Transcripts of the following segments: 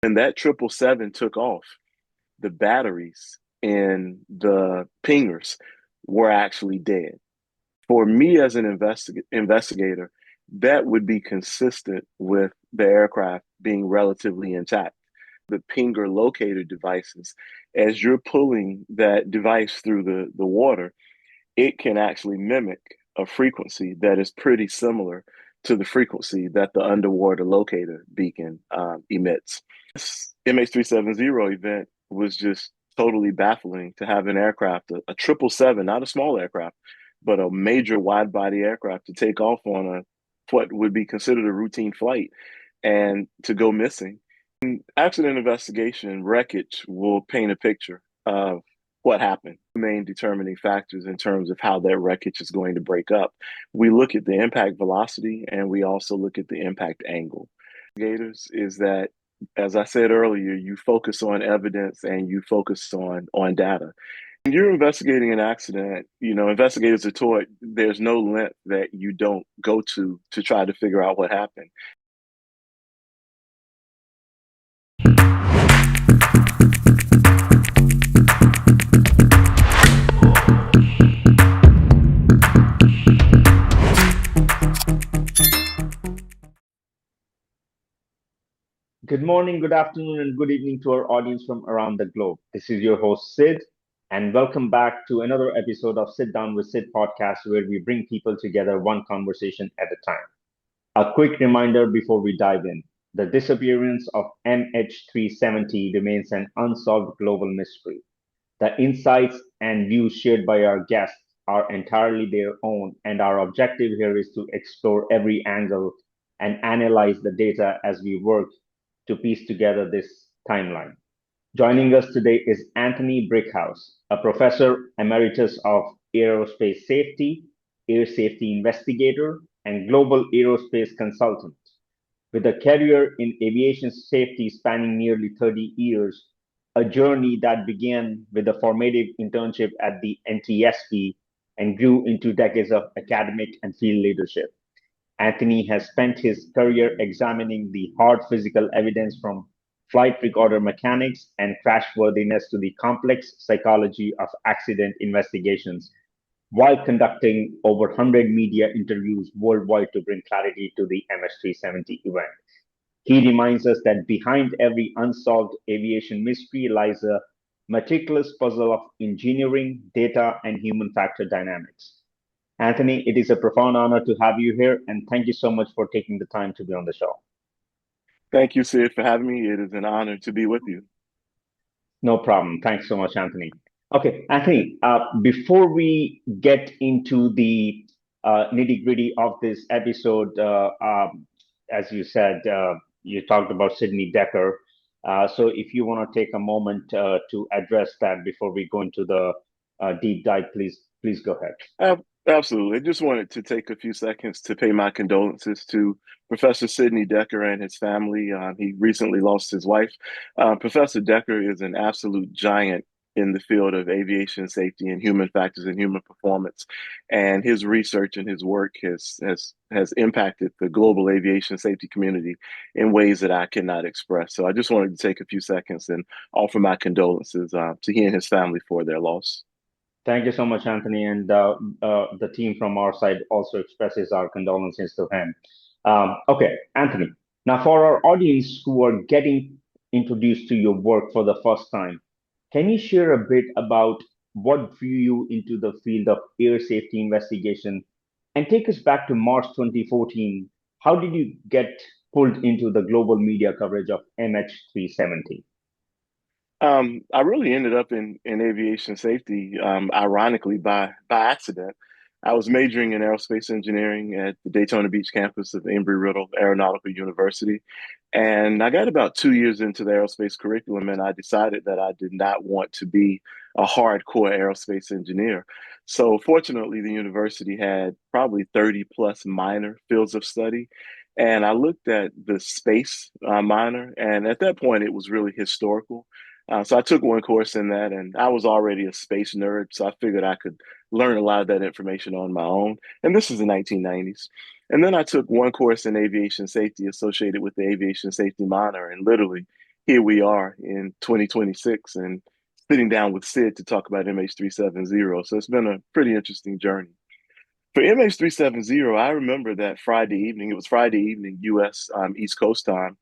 When that 777 took off, the batteries in the pingers were actually dead. For me as an investigator, that would be consistent with the aircraft being relatively intact. The pinger locator devices, as you're pulling that device through the water, it can actually mimic a frequency that is pretty similar to the frequency that the underwater locator beacon emits. This MH370 event was just totally baffling to have an aircraft, a 777, not a small aircraft, but a major wide body aircraft to take off on a what would be considered a routine flight and to go missing. Accident investigation wreckage will paint a picture of what happened. The main determining factors in terms of how that wreckage is going to break up. We look at the impact velocity and we also look at the impact angle. Gators is that, as I said earlier, you focus on evidence and you focus on data. When you're investigating an accident, investigators are taught there's no length that you don't go to try to figure out what happened. Good morning, good afternoon, and good evening to our audience from around the globe. This is your host, Sid, and welcome back to another episode of Sit Down with Sid podcast, where we bring people together one conversation at a time. A quick reminder before we dive in: the disappearance of MH370 remains an unsolved global mystery. The insights and views shared by our guests are entirely their own, and our objective here is to explore every angle and analyze the data as we work to piece together this timeline. Joining us today is Anthony Brickhouse, a professor emeritus of aerospace safety, air safety investigator, and global aerospace consultant. With a career in aviation safety spanning nearly 30 years, a journey that began with a formative internship at the NTSB and grew into decades of academic and field leadership. Anthony has spent his career examining the hard physical evidence from flight recorder mechanics and crashworthiness to the complex psychology of accident investigations, while conducting over 100 media interviews worldwide to bring clarity to the MH370 event. He reminds us that behind every unsolved aviation mystery lies a meticulous puzzle of engineering, data, and human factor dynamics. Anthony, it is a profound honor to have you here, and thank you so much for taking the time to be on the show. Thank you, Sid, for having me. It is an honor to be with you. No problem. Thanks so much, Anthony. Okay, Anthony, before we get into the nitty gritty of this episode, as you said, you talked about Sidney Dekker. So if you want to take a moment to address that before we go into the deep dive, please go ahead. Absolutely. I just wanted to take a few seconds to pay my condolences to Professor Sidney Dekker and his family. He recently lost his wife. Professor Dekker is an absolute giant in the field of aviation safety and human factors and human performance. And his research and his work has impacted the global aviation safety community in ways that I cannot express. So I just wanted to take a few seconds and offer my condolences to he and his family for their loss. Thank you so much, Anthony, and the team from our side also expresses our condolences to him. Okay, Anthony. Now, for our audience who are getting introduced to your work for the first time, can you share a bit about what drew you into the field of air safety investigation and take us back to March 2014? How did you get pulled into the global media coverage of MH370? I really ended up in aviation safety, ironically by accident. I was majoring in aerospace engineering at the Daytona Beach campus of Embry-Riddle Aeronautical University, and I got about 2 years into the aerospace curriculum, and I decided that I did not want to be a hardcore aerospace engineer. So fortunately, the university had probably 30 plus minor fields of study. And I looked at the space minor, and at that point, it was really historical. So I took one course in that, and I was already a space nerd, so I figured I could learn a lot of that information on my own. And this is the 1990s. And then I took one course in aviation safety associated with the aviation safety minor, and literally here we are in 2026 and sitting down with Sid to talk about MH370. So it's been a pretty interesting journey. For MH370, I remember that Friday evening, it was Friday evening, US East Coast time,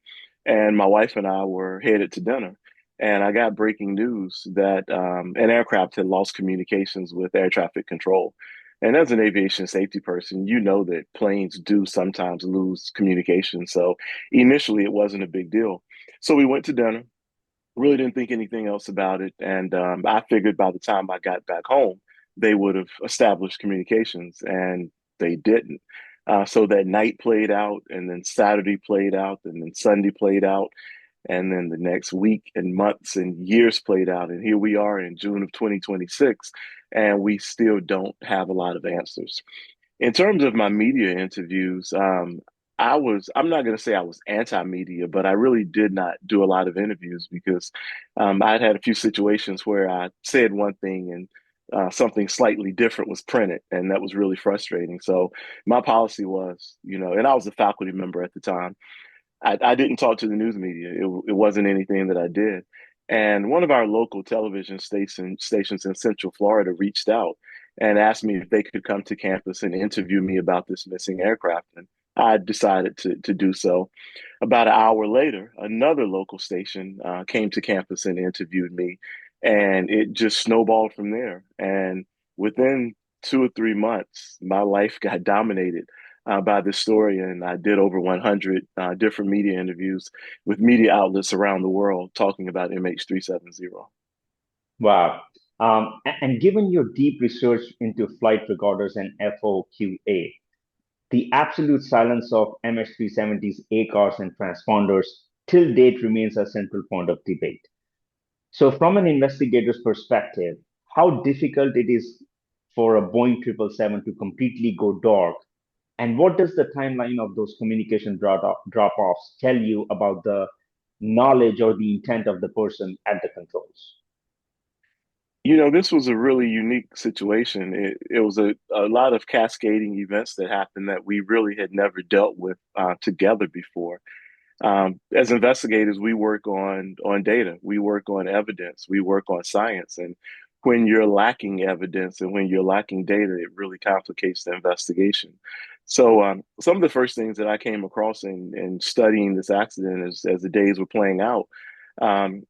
and my wife and I were headed to dinner. And I got breaking news that an aircraft had lost communications with air traffic control. And as an aviation safety person, you know that planes do sometimes lose communication. So initially, it wasn't a big deal. So we went to dinner, really didn't think anything else about it. And I figured by the time I got back home, they would have established communications, and they didn't. So that night played out, and then Saturday played out, and then Sunday played out, and then the next week and months and years played out. And here we are in June of 2026, and we still don't have a lot of answers. In terms of my media interviews, I'm not going to say I was anti-media, but I really did not do a lot of interviews because I'd had a few situations where I said one thing and something slightly different was printed, and that was really frustrating. So my policy was, and I was a faculty member at the time. I didn't talk to the news media. It wasn't anything that I did. And one of our local television stations in Central Florida reached out and asked me if they could come to campus and interview me about this missing aircraft. And I decided to do so. About an hour later, another local station came to campus and interviewed me, and it just snowballed from there. And within 2 or 3 months, my life got dominated by this story, and I did over 100 different media interviews with media outlets around the world talking about MH370. Wow. And given your deep research into flight recorders and FOQA, the absolute silence of MH370's ACARs and transponders till date remains a central point of debate. So, from an investigator's perspective, how difficult it is for a Boeing 777 to completely go dark, and what does the timeline of those communication drop-offs tell you about the knowledge or the intent of the person at the controls? This was a really unique situation. It was a lot of cascading events that happened that we really had never dealt with together before. As investigators, we work on data, we work on evidence, we work on science, and when you're lacking evidence and when you're lacking data, it really complicates the investigation. So, some of the first things that I came across in studying this accident as the days were playing out,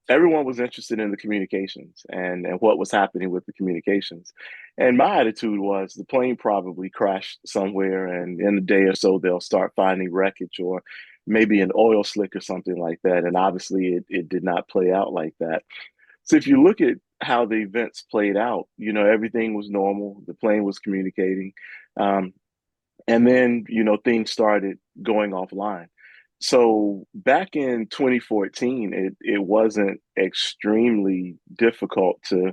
everyone was interested in the communications and what was happening with the communications. And my attitude was the plane probably crashed somewhere, and in a day or so, they'll start finding wreckage or maybe an oil slick or something like that. And obviously, it did not play out like that. So if you look at how the events played out, everything was normal. The plane was communicating. Um, and then, things started going offline. So back in 2014, it wasn't extremely difficult to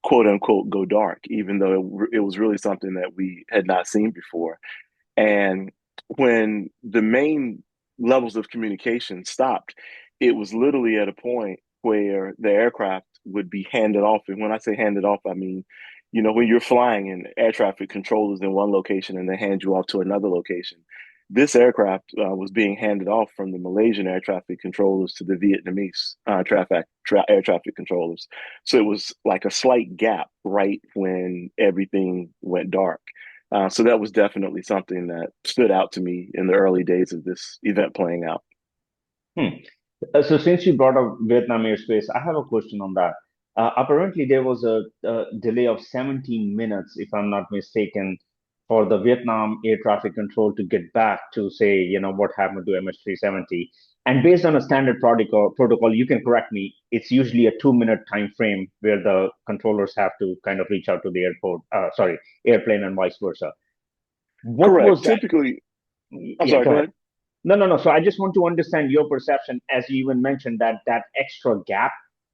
quote unquote go dark, even though it was really something that we had not seen before. And when the main levels of communication stopped, it was literally at a point where the aircraft would be handed off. And when I say handed off, I mean, when you're flying and air traffic controllers in one location and they hand you off to another location. This aircraft was being handed off from the Malaysian air traffic controllers to the Vietnamese air traffic controllers. So it was like a slight gap right when everything went dark. So that was definitely something that stood out to me in the early days of this event playing out. Hmm. So, since you brought up Vietnam airspace, I have a question on that. Apparently, there was a delay of 17 minutes, if I'm not mistaken, for the Vietnam air traffic control to get back to say, what happened to MH370. And based on a standard protocol, you can correct me, it's usually a 2-minute time frame where the controllers have to kind of reach out to the airplane and vice versa. What Correct. was that? Typically, I'm Yeah, sorry, go go ahead. ahead. No, no, no. So I just want to understand your perception, as you even mentioned that that extra gap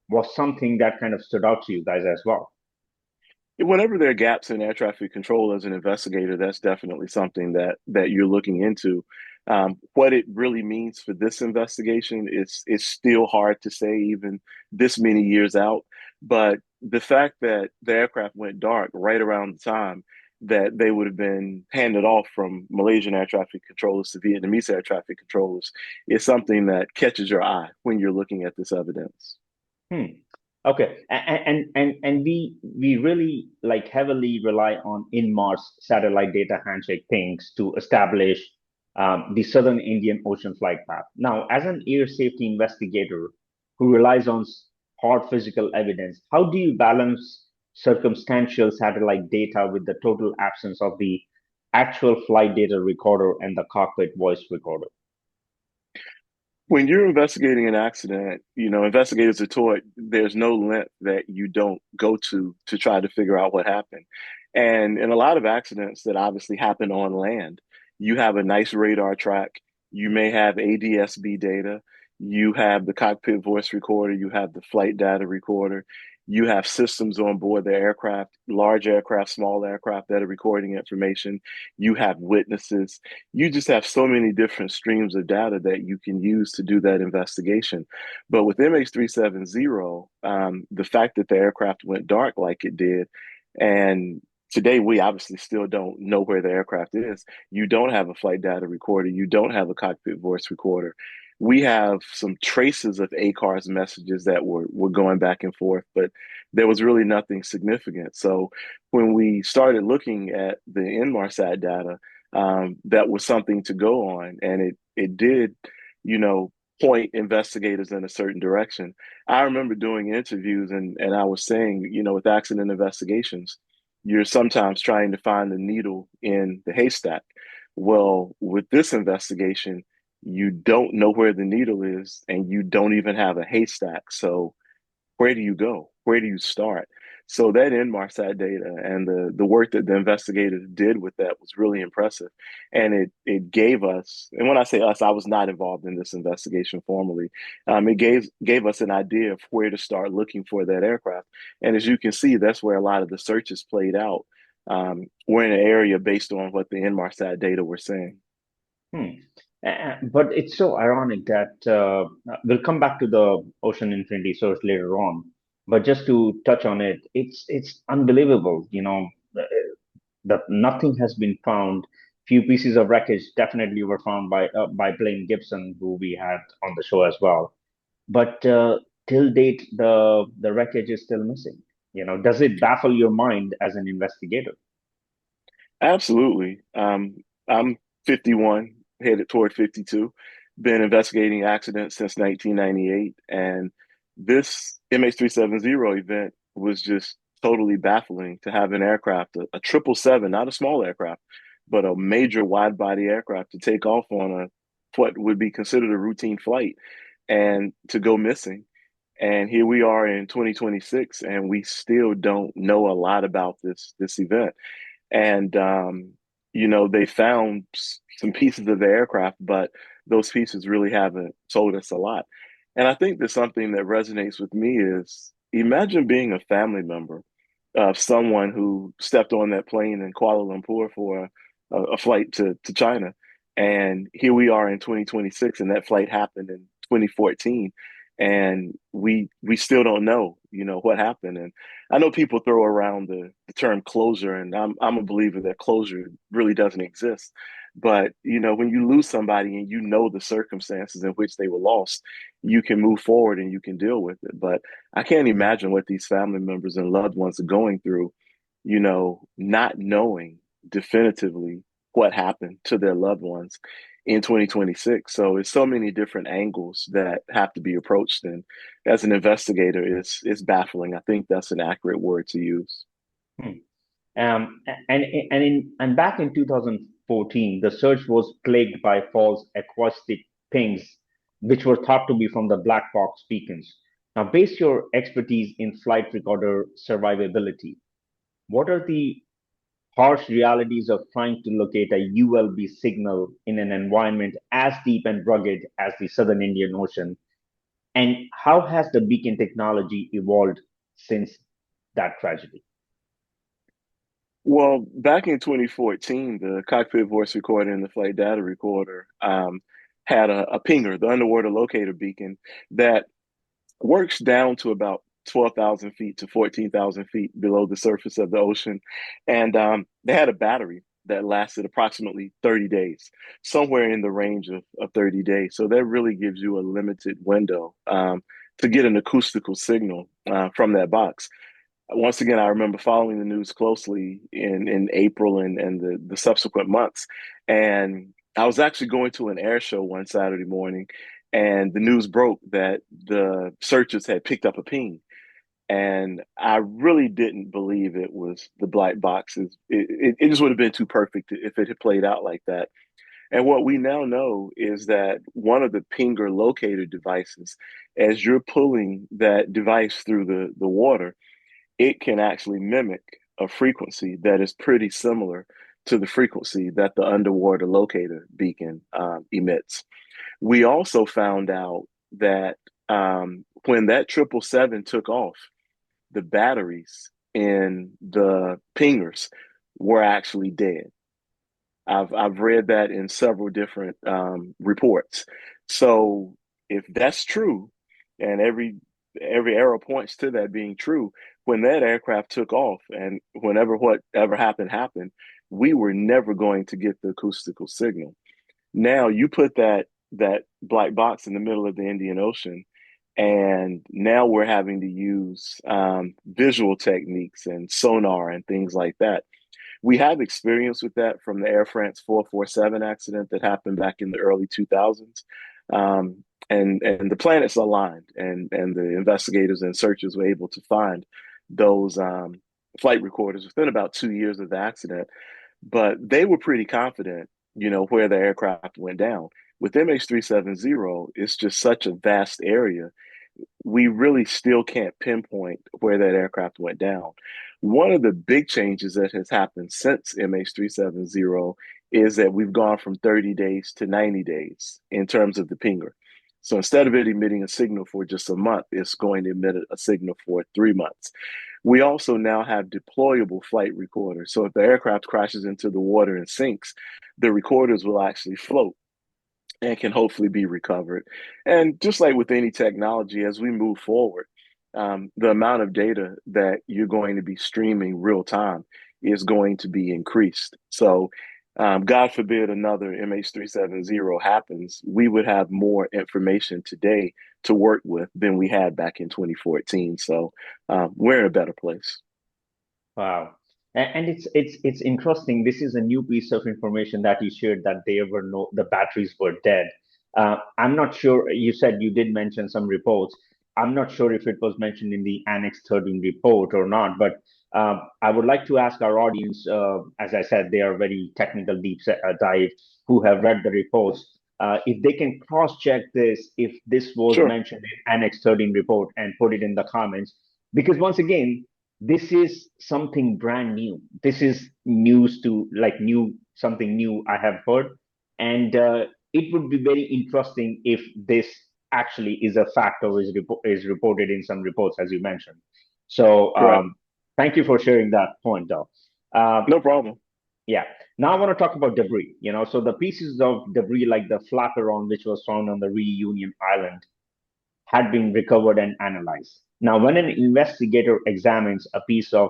was something that kind of stood out to you guys as well. Whenever there are gaps in air traffic control as an investigator, that's definitely something that you're looking into. What it really means for this investigation is still hard to say, even this many years out. But the fact that the aircraft went dark right around the time that they would have been handed off from Malaysian air traffic controllers to Vietnamese air traffic controllers is something that catches your eye when you're looking at this evidence. Hmm. Okay, and we really like heavily rely on in-Mars satellite data handshake pings to establish the Southern Indian Ocean flight path. Now, as an air safety investigator who relies on hard physical evidence, how do you balance circumstantial satellite data with the total absence of the actual flight data recorder and the cockpit voice recorder? When you're investigating an accident, investigators are taught there's no length that you don't go to try to figure out what happened. And in a lot of accidents that obviously happen on land, you have a nice radar track. You may have ADSB data. You have the cockpit voice recorder. You have the flight data recorder. You have systems on board the aircraft, large aircraft, small aircraft that are recording information. You have witnesses. You just have so many different streams of data that you can use to do that investigation. But with MH370, the fact that the aircraft went dark like it did, and today we obviously still don't know where the aircraft is. You don't have a flight data recorder. You don't have a cockpit voice recorder. We have some traces of ACARS messages that were going back and forth, but there was really nothing significant. So when we started looking at the Inmarsat data, that was something to go on, and it did, you know, point investigators in a certain direction. I remember doing interviews, and I was saying, with accident investigations, you're sometimes trying to find the needle in the haystack. Well, with this investigation, you don't know where the needle is, and you don't even have a haystack. So where do you go? Where do you start? So that Inmarsat data and the work that the investigators did with that was really impressive. And it gave us, and when I say us, I was not involved in this investigation formally. It gave us an idea of where to start looking for that aircraft. And as you can see, that's where a lot of the searches played out. We're in an area based on what the Inmarsat data were saying. Hmm. But it's so ironic that we'll come back to the Ocean Infinity source later on. But just to touch on it, it's unbelievable, that nothing has been found. Few pieces of wreckage definitely were found by Blaine Gibson, who we had on the show as well. But till date, the wreckage is still missing. Does it baffle your mind as an investigator? Absolutely. I'm 51, headed toward 52. Been investigating accidents since 1998, and this MH370 event was just totally baffling to have an aircraft, a 777, not a small aircraft, but a major wide body aircraft to take off on a what would be considered a routine flight and to go missing. And here we are in 2026, and we still don't know a lot about this event. And they found some pieces of the aircraft, but those pieces really haven't told us a lot. And I think that something that resonates with me is imagine being a family member of someone who stepped on that plane in Kuala Lumpur for a flight to China. And here we are in 2026, and that flight happened in 2014. And we still don't know, what happened. And I know people throw around the term closure, and I'm a believer that closure really doesn't exist. But when you lose somebody and you know the circumstances in which they were lost, you can move forward and you can deal with it. But I can't imagine what these family members and loved ones are going through, not knowing definitively what happened to their loved ones in 2026. So it's so many different angles that have to be approached. And as an investigator, it's baffling. I think that's an accurate word to use. Hmm. And back in 2014, the search was plagued by false acoustic pings, which were thought to be from the black box beacons. Now, base your expertise in flight recorder survivability. What are the harsh realities of trying to locate a ULB signal in an environment as deep and rugged as the Southern Indian Ocean? And how has the beacon technology evolved since that tragedy? Well, back in 2014, the cockpit voice recorder and the flight data recorder had a pinger, the underwater locator beacon, that works down to about 12,000 feet to 14,000 feet below the surface of the ocean. And they had a battery that lasted approximately 30 days, somewhere in the range of 30 days. So that really gives you a limited window to get an acoustical signal from that box. Once again, I remember following the news closely in April and the subsequent months. And I was actually going to an air show one Saturday morning, and the news broke that the searchers had picked up a ping. And I really didn't believe it was the black boxes. It just would have been too perfect if it had played out like that. And what we now know is that one of the pinger locator devices, as you're pulling that device through the water, it can actually mimic a frequency that is pretty similar to the frequency that the underwater locator beacon emits. We also found out that when that 777 took off, the batteries in the pingers were actually dead. I've read that in several different reports. So if that's true, and every arrow points to that being true, when that aircraft took off and whenever whatever happened, we were never going to get the acoustical signal. Now you put that black box in the middle of the Indian Ocean, and now we're having to use visual techniques and sonar and things like that. We have experience with that from the Air France 447 accident that happened back in the early 2000s. And the planets aligned, and the investigators and searchers were able to find those flight recorders within about 2 years of the accident. But they were pretty confident, where the aircraft went down. With MH370, it's just such a vast area, we really still can't pinpoint where that aircraft went down. One of the big changes that has happened since MH370 is that we've gone from 30 days to 90 days in terms of the pinger. So instead of it emitting a signal for just a month, it's going to emit a signal for 3 months. We also now have deployable flight recorders. So if the aircraft crashes into the water and sinks, the recorders will actually float and can hopefully be recovered. And just like with any technology, as we move forward, the amount of data that you're going to be streaming real time is going to be increased. So, God forbid another MH370 happens, we would have more information today to work with than we had back in 2014. So, we're in a better place. Wow. And it's interesting. This is a new piece of information that you shared that there were no the batteries were dead. I'm not sure. You said you did mention some reports. I'm not sure if it was mentioned in the Annex 13 report or not, but I would like to ask our audience, as I said, they are very technical dive who have read the reports. If they can cross-check this, if this was Sure. mentioned in Annex 13 report and put it in the comments, because once again, this is something brand new. This is news to like new something new I have heard, and it would be very interesting if this actually is a fact or is reported in some reports, as you mentioned. So Correct. thank you for sharing that point, though. Uh, No problem. yeah. Now I want to talk about debris. So the pieces of debris, like the flaperon, which was found on the Reunion Island, had been recovered and analyzed. Now, when an investigator examines a piece of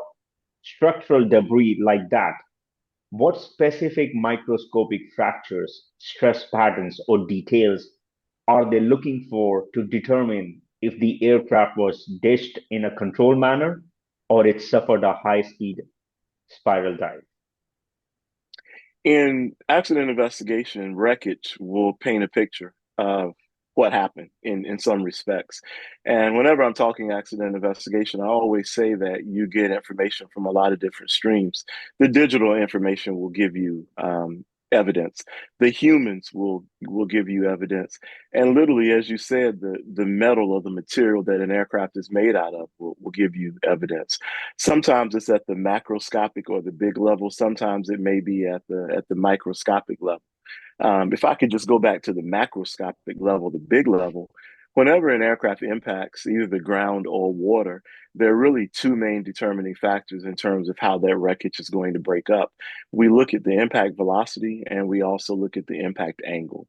structural debris like that, what specific microscopic fractures, stress patterns, or details are they looking for to determine if the aircraft was dished in a controlled manner or it suffered a high speed spiral dive? In accident investigation, wreckage will paint a picture of what happened in some respects. And whenever I'm talking accident investigation, I always say that you get information from a lot of different streams. The digital information will give you evidence. The humans will give you evidence. And literally, as you said, the metal or the material that an aircraft is made out of will give you evidence. Sometimes it's at the macroscopic or the big level. Sometimes it may be at the microscopic level. If I could just go back to the macroscopic level, the big level, whenever an aircraft impacts either the ground or water, there are really two main determining factors in terms of how that wreckage is going to break up. We look at the impact velocity and we also look at the impact angle.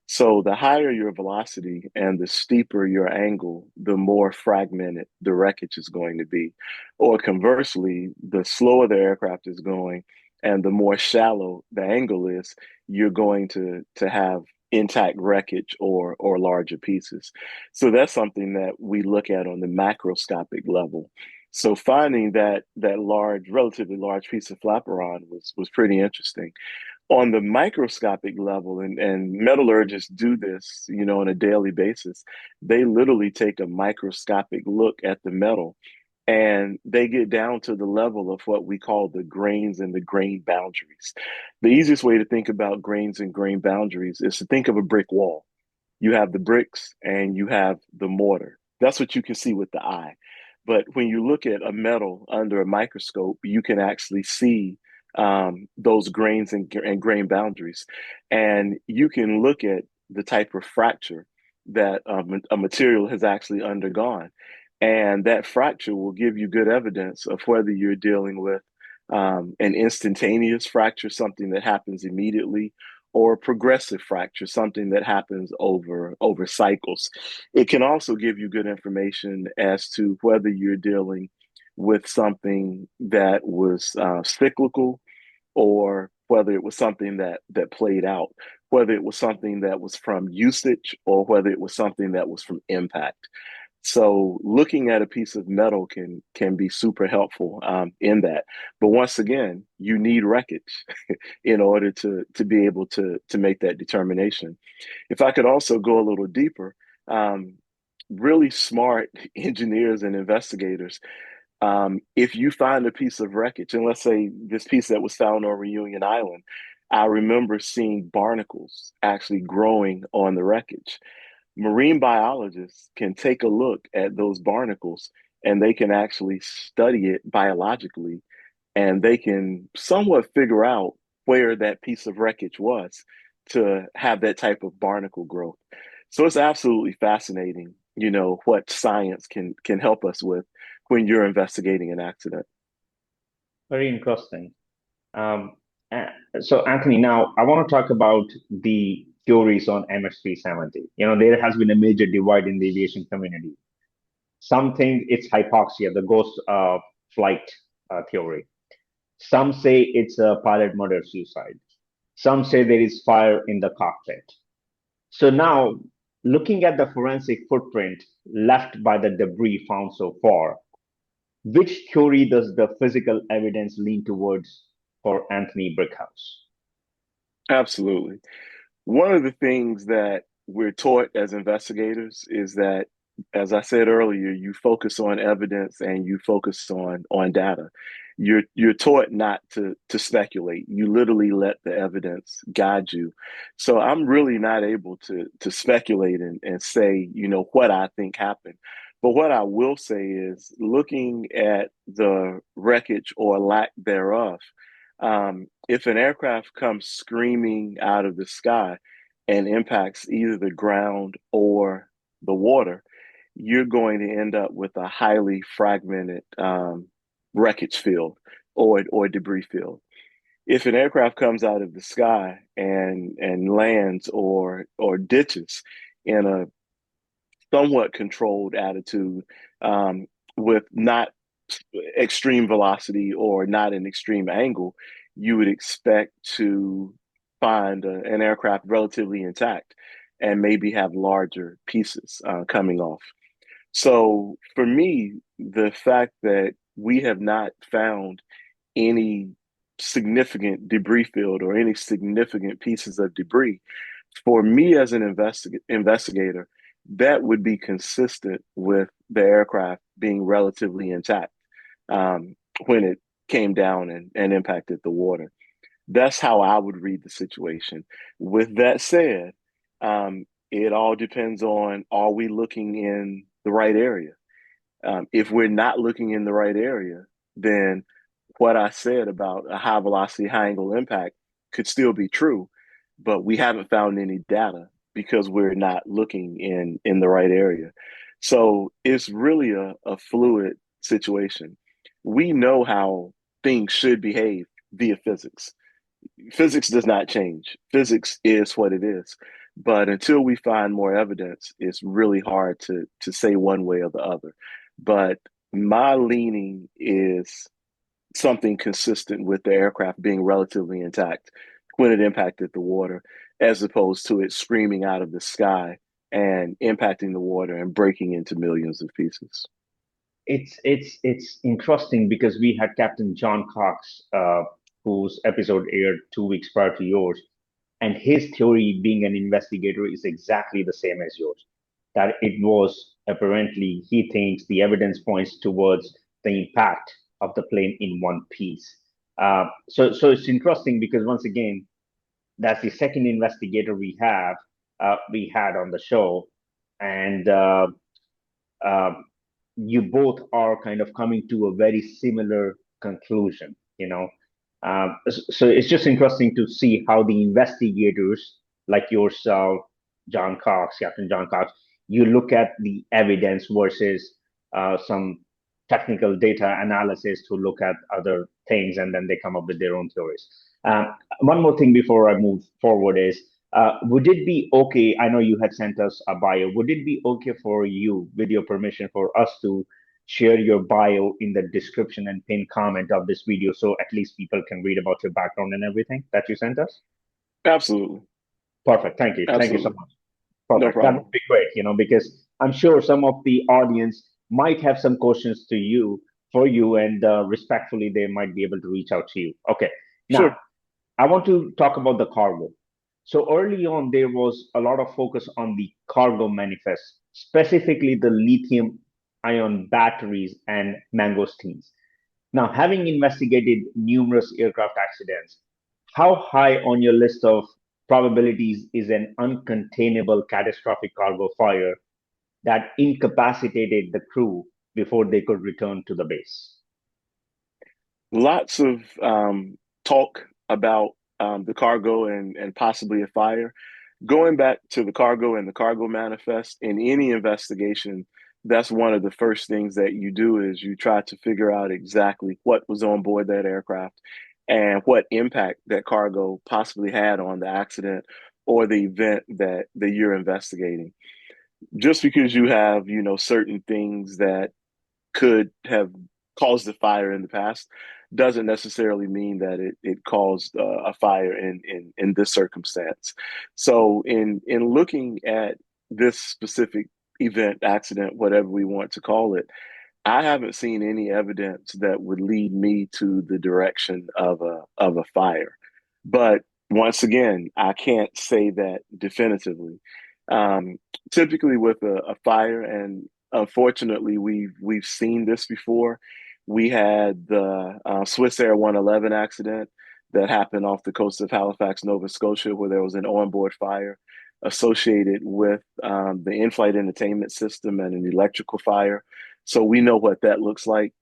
So the higher your velocity and the steeper your angle, the more fragmented the wreckage is going to be. Or conversely, the slower the aircraft is going and the more shallow the angle is, you're going to have intact wreckage or larger pieces. So that's something that we look at on the macroscopic level. So finding that large, relatively large piece of flaperon was pretty interesting. On the microscopic level, and metallurgists do this, on a daily basis, they literally take a microscopic look at the metal and they get down to the level of what we call the grains and the grain boundaries. The easiest way to think about grains and grain boundaries is to think of a brick wall. You have the bricks and you have the mortar. That's what you can see with the eye. But when you look at a metal under a microscope, you can actually see those grains and grain boundaries. And you can look at the type of fracture that a material has actually undergone. And that fracture will give you good evidence of whether you're dealing with an instantaneous fracture, something that happens immediately, or a progressive fracture, something that happens over cycles. It can also give you good information as to whether you're dealing with something that was cyclical or whether it was something that played out, whether it was something that was from usage or whether it was something that was from impact. So looking at a piece of metal can be super helpful in that. But once again, you need wreckage in order to be able to make that determination. If I could also go a little deeper, um, really smart engineers and investigators, if you find a piece of wreckage, and let's say this piece that was found on Reunion Island, I remember seeing barnacles actually growing on the wreckage. Marine biologists can take a look at those barnacles and they can actually study it biologically and they can somewhat figure out where that piece of wreckage was to have that type of barnacle growth. So it's absolutely fascinating, what science can help us with when you're investigating an accident. Very interesting. Um, a- so, Anthony, now I want to talk about the theories on MH370. There has been a major divide in the aviation community. Some think it's hypoxia, the ghost flight theory. Some say it's a pilot murder suicide. Some say there is fire in the cockpit. So now, looking at the forensic footprint left by the debris found so far, which theory does the physical evidence lean towards for Anthony Brickhouse? Absolutely. One of the things that we're taught as investigators is that, as I said earlier, you focus on evidence and you focus on data. You're taught not to speculate. You literally let the evidence guide you. So I'm really not able to speculate and say, what I think happened. But what I will say is looking at the wreckage or lack thereof, if an aircraft comes screaming out of the sky and impacts either the ground or the water, you're going to end up with a highly fragmented wreckage field or debris field. If an aircraft comes out of the sky and lands or ditches in a somewhat controlled attitude with not extreme velocity or not an extreme angle, you would expect to find an aircraft relatively intact and maybe have larger pieces coming off. So for me, the fact that we have not found any significant debris field or any significant pieces of debris, for me as an investigator, that would be consistent with the aircraft being relatively intact when it came down and impacted the water. That's how I would read the situation. With that said, it all depends on, are we looking in the right area? If we're not looking in the right area, then what I said about a high velocity, high angle impact could still be true, but we haven't found any data because we're not looking in the right area. So it's really a fluid situation. We know how things should behave via physics. Physics does not change. Physics is what it is. But until we find more evidence, it's really hard to say one way or the other. But my leaning is something consistent with the aircraft being relatively intact when it impacted the water, as opposed to it screaming out of the sky and impacting the water and breaking into millions of pieces. It's interesting because we had Captain John Cox, whose episode aired 2 weeks prior to yours, and his theory, being an investigator, is exactly the same as yours. That it was apparently, he thinks the evidence points towards the impact of the plane in one piece. So it's interesting because once again, that's the second investigator we had on the show, and uh, you both are kind of coming to a very similar conclusion, you know. So it's just interesting to see how the investigators, like yourself, John Cox, Captain John Cox, you look at the evidence versus some technical data analysis to look at other things, and then they come up with their own theories. One more thing before I move forward is, would it be okay? I know you had sent us a bio. Would it be okay for you, with your permission, for us to share your bio in the description and pin comment of this video so at least people can read about your background and everything that you sent us? Absolutely. Perfect. Thank you. Thank you so Absolutely. much. No Perfect. That problem. would be great, because I'm sure some of the audience might have some questions to you for you, and respectfully, they might be able to reach out to you. Okay. Now, Sure. I want to talk about the cargo. So early on, there was a lot of focus on the cargo manifest, specifically the lithium ion batteries and mangosteens. Now, having investigated numerous aircraft accidents, how high on your list of probabilities is an uncontainable catastrophic cargo fire that incapacitated the crew before they could return to the base? Lots of talk about the cargo and possibly a fire. Going back to the cargo and the cargo manifest, in any investigation, that's one of the first things that you do is you try to figure out exactly what was on board that aircraft and what impact that cargo possibly had on the accident or the event that you're investigating. Just because you have, certain things that could have caused the fire in the past doesn't necessarily mean that it caused a fire in this circumstance. So in looking at this specific event, accident, whatever we want to call it, I haven't seen any evidence that would lead me to the direction of a fire. But once again, I can't say that definitively. Um, Typically with a fire, and unfortunately, we've seen this before. We had the Swiss Air 111 accident that happened off the coast of Halifax, Nova Scotia, where there was an onboard fire associated with the in-flight entertainment system and an electrical fire. So we know what that looks like.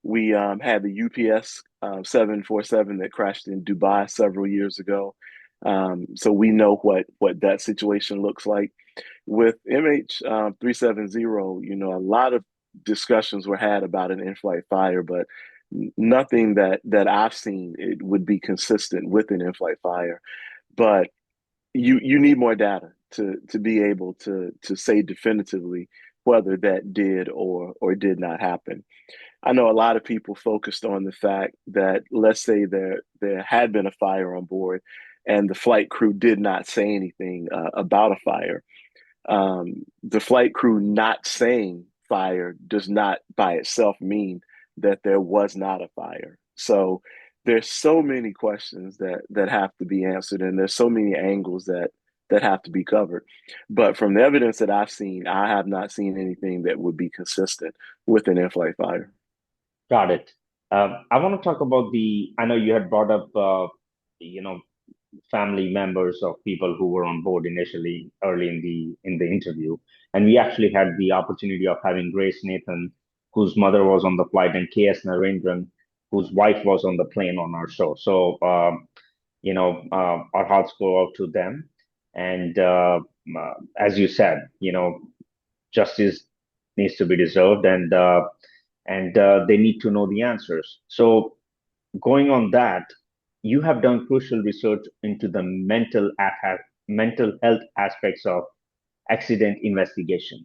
We had the UPS 747 that crashed in Dubai several years ago. So we know what that situation looks like. With MH370, a lot of discussions were had about an in-flight fire, but nothing that I've seen it would be consistent with an in-flight fire. But you need more data to be able to say definitively whether that did or did not happen. I know a lot of people focused on the fact that, let's say there had been a fire on board and the flight crew did not say anything about a fire. The flight crew not saying fire does not by itself mean that there was not a fire. So there's so many questions that have to be answered, and there's so many angles that have to be covered. But from the evidence that I've seen, I have not seen anything that would be consistent with an in-flight fire. Got it. I want to talk about I know you had brought up, you know, family members of people who were on board initially early in the interview, and we actually had the opportunity of having Grace Nathan, whose mother was on the flight, and KS Narendran, whose wife was on the plane on our show. So, our hearts go out to them, and as you said, justice needs to be deserved, and they need to know the answers. So, going on that, you have done crucial research into the mental health aspects of accident investigation.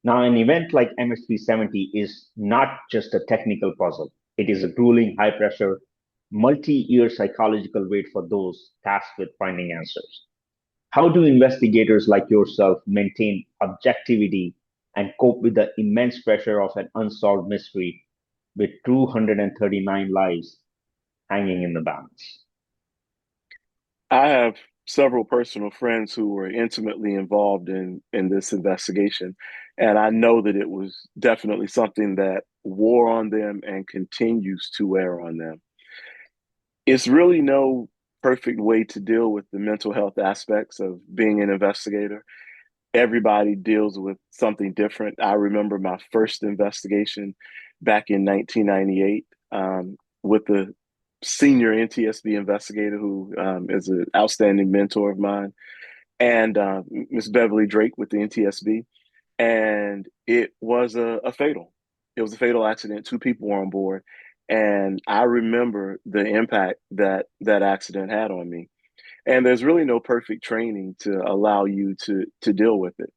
Now, an event like MH370 is not just a technical puzzle. It is a grueling, high pressure, multi-year psychological wait for those tasked with finding answers. How do investigators like yourself maintain objectivity and cope with the immense pressure of an unsolved mystery with 239 lives hanging in the balance? I have several personal friends who were intimately involved in this investigation, and I know that it was definitely something that wore on them and continues to wear on them. It's really no perfect way to deal with the mental health aspects of being an investigator. Everybody deals with something different. I remember my first investigation back in 1998 with the senior NTSB investigator who is an outstanding mentor of mine, and Miss Beverly Drake with the NTSB. And it was a fatal. It was a fatal accident. Two people were on board. And I remember the impact that that accident had on me. And there's really no perfect training to allow you to deal with it.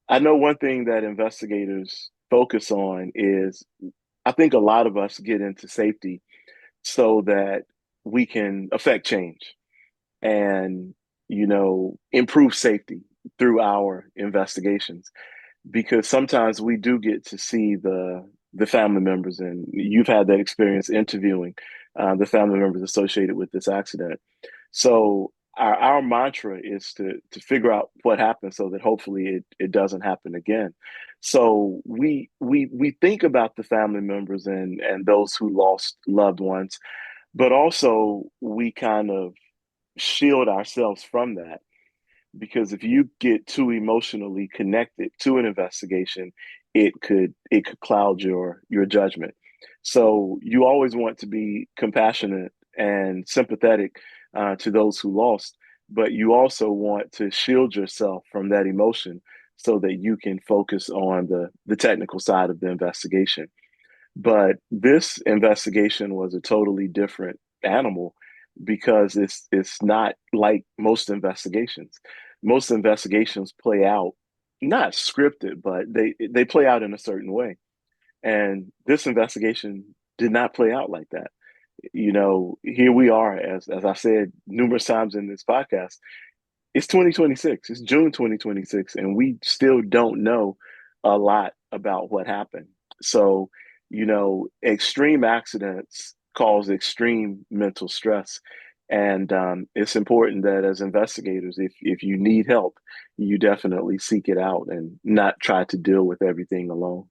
I know one thing that investigators focus on is I think a lot of us get into safety so that we can affect change and improve safety through our investigations, because sometimes we do get to see the family members, and you've had that experience interviewing the family members associated with this accident. So our mantra is to figure out what happened so that hopefully it doesn't happen again. So we think about the family members and those who lost loved ones, but also we kind of shield ourselves from that, because if you get too emotionally connected to an investigation, it could cloud your judgment. So you always want to be compassionate and sympathetic to those who lost, but you also want to shield yourself from that emotion so that you can focus on the technical side of the investigation. But this investigation was a totally different animal because it's not like most investigations. Most investigations play out not scripted, but they play out in a certain way. And this investigation did not play out like that. Here we are, as I said numerous times in this podcast, it's 2026, it's June 2026, and we still don't know a lot about what happened. So, extreme accidents cause extreme mental stress. And it's important that as investigators, if you need help, you definitely seek it out and not try to deal with everything alone.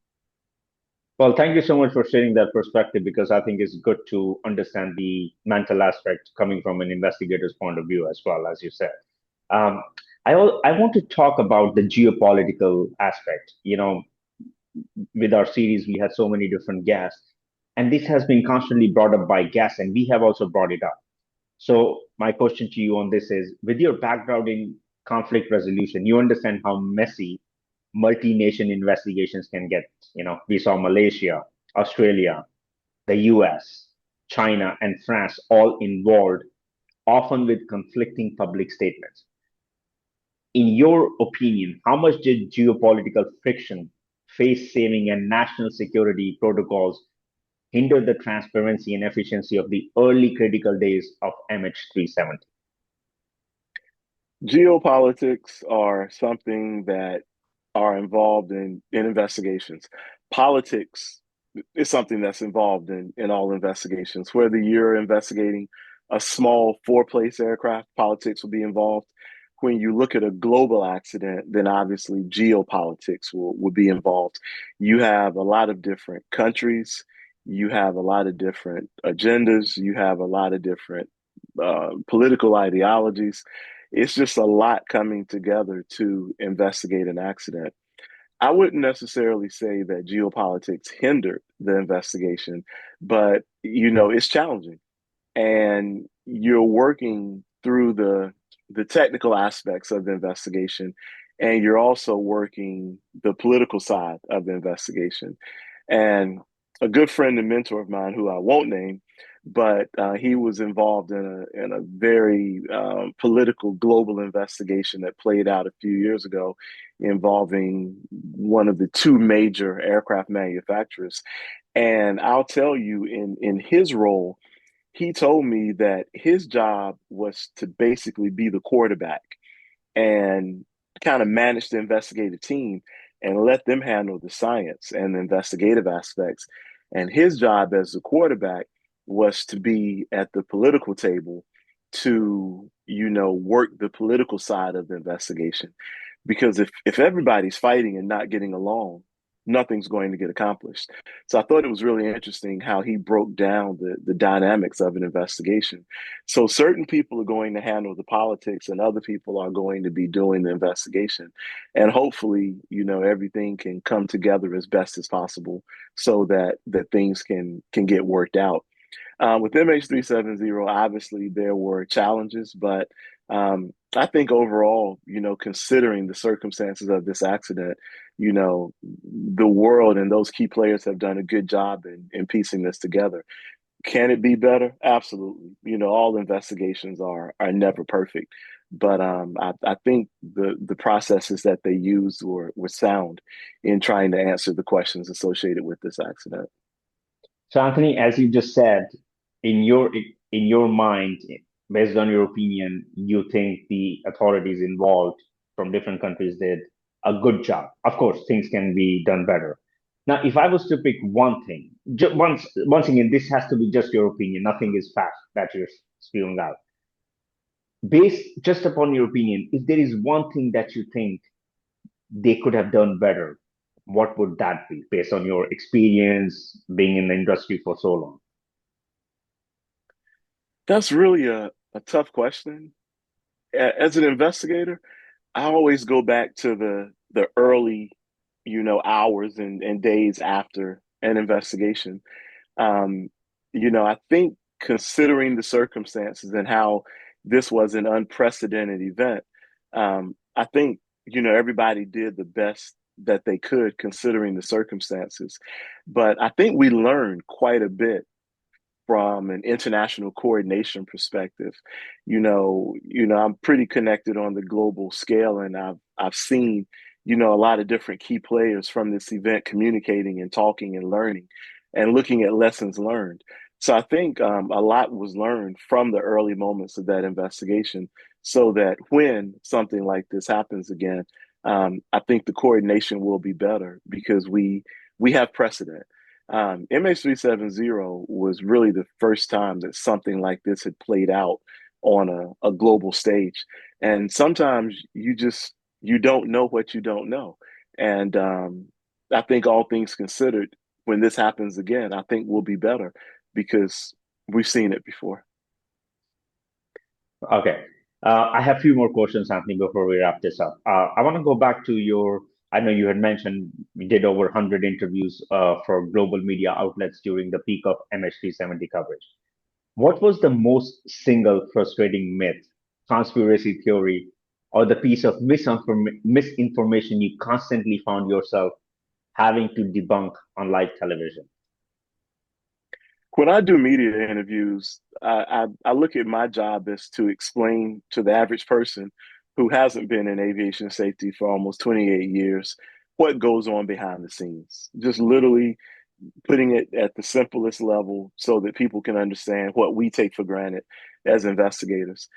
Well, thank you so much for sharing that perspective because I think it's good to understand the mental aspect coming from an investigator's point of view as well, as you said. Um, I want to talk about the geopolitical aspect. With our series, we had so many different guests, and this has been constantly brought up by guests, and we have also brought it up. So, my question to you on this is with your background in conflict resolution, you understand how messy multi-nation investigations can get. We saw Malaysia, Australia, the US, China, and France all involved, often with conflicting public statements. In your opinion, how much did geopolitical friction, face saving, and national security protocols hinder the transparency and efficiency of the early critical days of MH370? Geopolitics are something that are involved in investigations. Politics is something that's involved in all investigations. Whether you're investigating a small four-place aircraft, politics will be involved. When you look at a global accident, then obviously geopolitics will be involved. You have a lot of different countries, you have a lot of different agendas, you have a lot of different political ideologies. It's just a lot coming together to investigate an accident. I wouldn't necessarily say that geopolitics hindered the investigation, but it's challenging, and you're working through the technical aspects of the investigation, and you're also working the political side of the investigation. And a good friend and mentor of mine, who I won't name, but he was involved in a very political global investigation that played out a few years ago, involving one of the two major aircraft manufacturers. And I'll tell you, in his role, he told me that his job was to basically be the quarterback and kind of manage the investigative team and let them handle the science and the investigative aspects. And his job as the quarterback was to be at the political table to, work the political side of the investigation. Because if everybody's fighting and not getting along, nothing's going to get accomplished. So I thought it was really interesting how he broke down the dynamics of an investigation. So certain people are going to handle the politics and other people are going to be doing the investigation. And hopefully, everything can come together as best as possible so that things can get worked out. With MH370, obviously there were challenges, but I think overall, considering the circumstances of this accident, the world and those key players have done a good job in piecing this together. Can it be better? Absolutely. All investigations are never perfect, but I think the processes that they used were sound in trying to answer the questions associated with this accident. So, Anthony, as you just said, in your mind, based on your opinion, you think the authorities involved from different countries did a good job. Of course, things can be done better. Now, if I was to pick one thing, once again, this has to be just your opinion. Nothing is fact that you're spewing out. Based just upon your opinion, if there is one thing that you think they could have done better, what would that be based on your experience being in the industry for so long? That's really a tough question. As an investigator, I always go back to the early, hours and days after an investigation. Um, I think considering the circumstances and how this was an unprecedented event, I think, everybody did the best that they could considering the circumstances. But I think we learned quite a bit from an international coordination perspective. I'm pretty connected on the global scale, and I've seen, a lot of different key players from this event communicating and talking and learning and looking at lessons learned. So I think a lot was learned from the early moments of that investigation, so that when something like this happens again, I think the coordination will be better because we have precedent. MH370 was really the first time that something like this had played out on a global stage. And sometimes you don't know what you don't know. And I think all things considered, when this happens again, I think we'll be better because we've seen it before. Okay. I have a few more questions, Anthony, before we wrap this up. I want to go back to I know you had mentioned you did over 100 interviews for global media outlets during the peak of MH370 coverage. What was the most single frustrating myth, conspiracy theory, or the piece of misinformation you constantly found yourself having to debunk on live television? When I do media interviews, I look at my job as to explain to the average person who hasn't been in aviation safety for almost 28 years what goes on behind the scenes. Just literally putting it at the simplest level so that people can understand what we take for granted as investigators.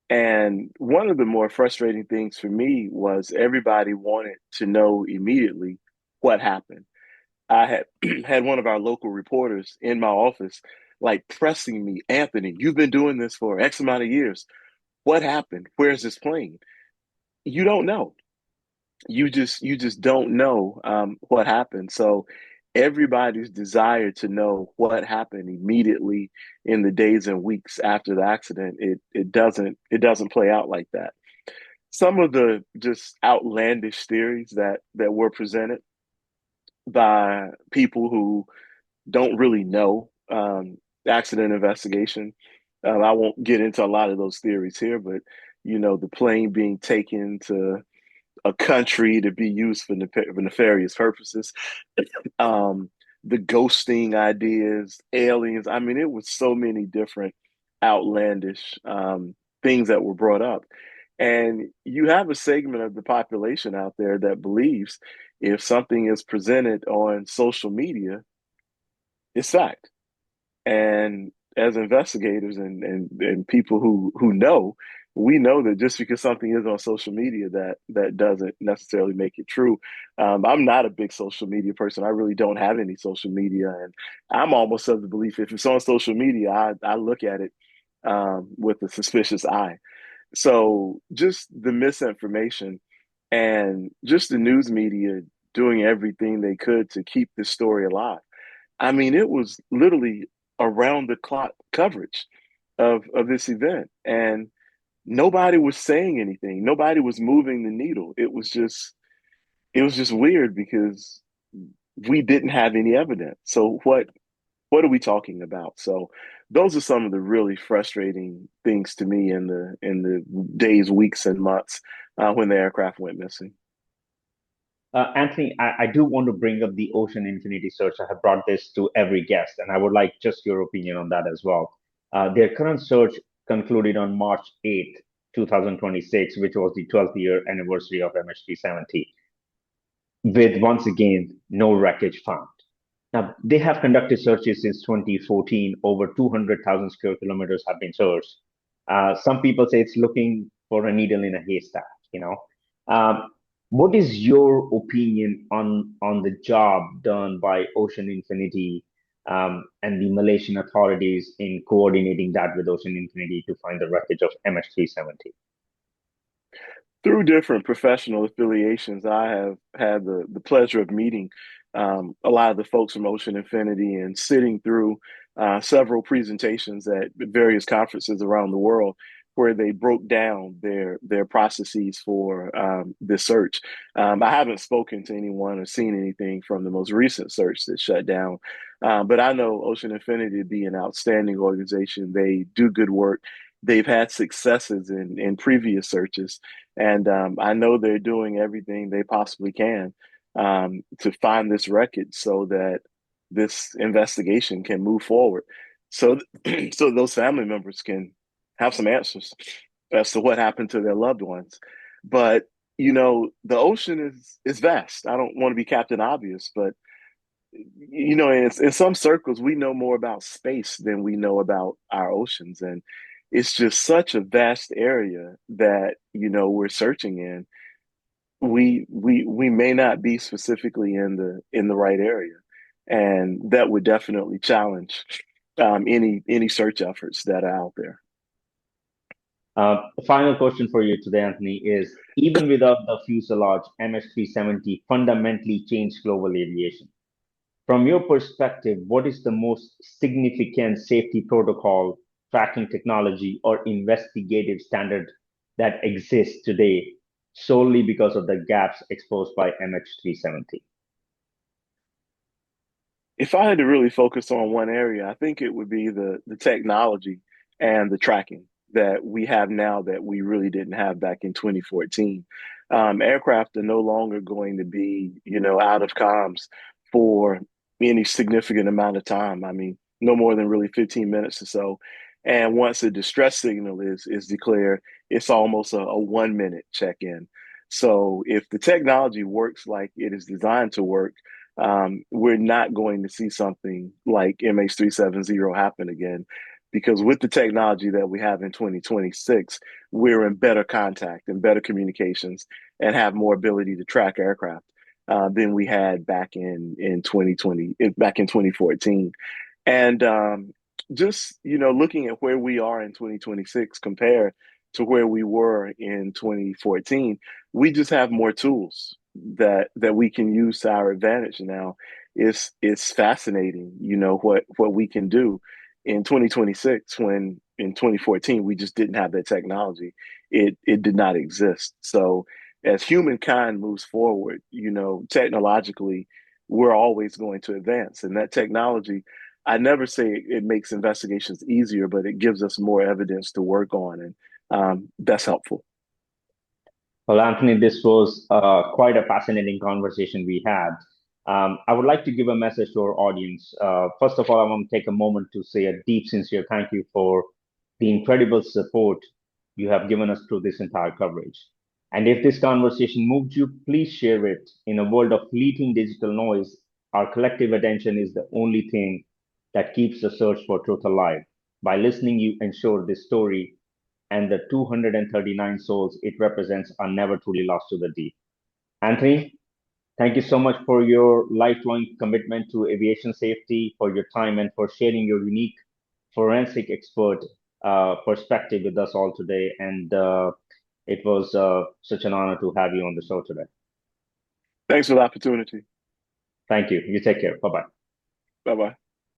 And one of the more frustrating things for me was everybody wanted to know immediately what happened. I had had one of our local reporters in my office, like pressing me, Anthony, you've been doing this for X amount of years. What happened? Where's this plane? You don't know. You just don't know what happened. So everybody's desire to know what happened immediately in the days and weeks after the accident, it doesn't play out like that. Some of the just outlandish theories that were presented by people who don't really know accident investigation. I won't get into a lot of those theories here, but the plane being taken to a country to be used for nefarious purposes. Um, the ghosting ideas, aliens. I mean, it was so many different outlandish things that were brought up. And you have a segment of the population out there that believes if something is presented on social media, it's fact. And as investigators and people who know, we know that just because something is on social media, that doesn't necessarily make it true. I'm not a big social media person. I really don't have any social media, and I'm almost of the belief if it's on social media, I look at it with a suspicious eye. So just the misinformation and just the news media doing everything they could to keep this story alive. I mean, it was literally around the clock coverage of this event, and nobody was saying anything. Nobody was moving the needle. It was just weird because we didn't have any evidence. So what are we talking about? So those are some of the really frustrating things to me in the days, weeks, and months when the aircraft went missing. Anthony, I do want to bring up the Ocean Infinity search. I have brought this to every guest, and I would like just your opinion on that as well. Their current search concluded on March 8th, 2026, which was the 12th year anniversary of MH370, with once again no wreckage found. Now, they have conducted searches since 2014. Over 200,000 square kilometers have been searched. Some people say it's looking for a needle in a haystack. Um, what is your opinion on the job done by Ocean Infinity and the Malaysian authorities in coordinating that with Ocean Infinity to find the wreckage of MH370? Through different professional affiliations, I have had the pleasure of meeting a lot of the folks from Ocean Infinity and sitting through several presentations at various conferences around the world where they broke down their processes for this search. I haven't spoken to anyone or seen anything from the most recent search that shut down, but I know Ocean Infinity to be an outstanding organization. They do good work. They've had successes in previous searches, and I know they're doing everything they possibly can to find this wreckage so that this investigation can move forward. So, so those family members can have some answers as to what happened to their loved ones. But the ocean is vast. I don't want to be Captain Obvious, but in some circles, we know more about space than we know about our oceans, and it's just such a vast area that we're searching in. We may not be specifically in the right area, and that would definitely challenge any search efforts that are out there. The final question for you today, Anthony, is even without the fuselage, MH370 fundamentally changed global aviation. From your perspective, what is the most significant safety protocol, tracking technology, or investigative standard that exists today solely because of the gaps exposed by MH370? If I had to really focus on one area, I think it would be the technology and the tracking that we have now that we really didn't have back in 2014. Aircraft are no longer going to be, out of comms for any significant amount of time. I mean, no more than really 15 minutes or so. And once a distress signal is declared, it's almost a 1 minute check-in. So if the technology works like it is designed to work, we're not going to see something like MH370 happen again. Because with the technology that we have in 2026, we're in better contact and better communications and have more ability to track aircraft than we had back in 2020, back in 2014. And just, looking at where we are in 2026 compared to where we were in 2014, we just have more tools that we can use to our advantage now. It's fascinating, what we can do in 2026 when in 2014 we just didn't have that technology. It did not exist. So as humankind moves forward, technologically, we're always going to advance. And that technology, I never say it makes investigations easier, but it gives us more evidence to work on. And that's helpful. Well, Anthony, this was quite a fascinating conversation we had. I would like to give a message to our audience. First of all, I want to take a moment to say a deep, sincere thank you for the incredible support you have given us through this entire coverage. And if this conversation moved you, please share it. In a world of fleeting digital noise, our collective attention is the only thing that keeps the search for truth alive. By listening, you ensure this story and the 239 souls it represents are never truly lost to the deep. Anthony, thank you so much for your lifelong commitment to aviation safety, for your time, and for sharing your unique forensic expert perspective with us all today. And it was such an honor to have you on the show today. Thanks for the opportunity. Thank you. You take care. Bye bye. Bye bye.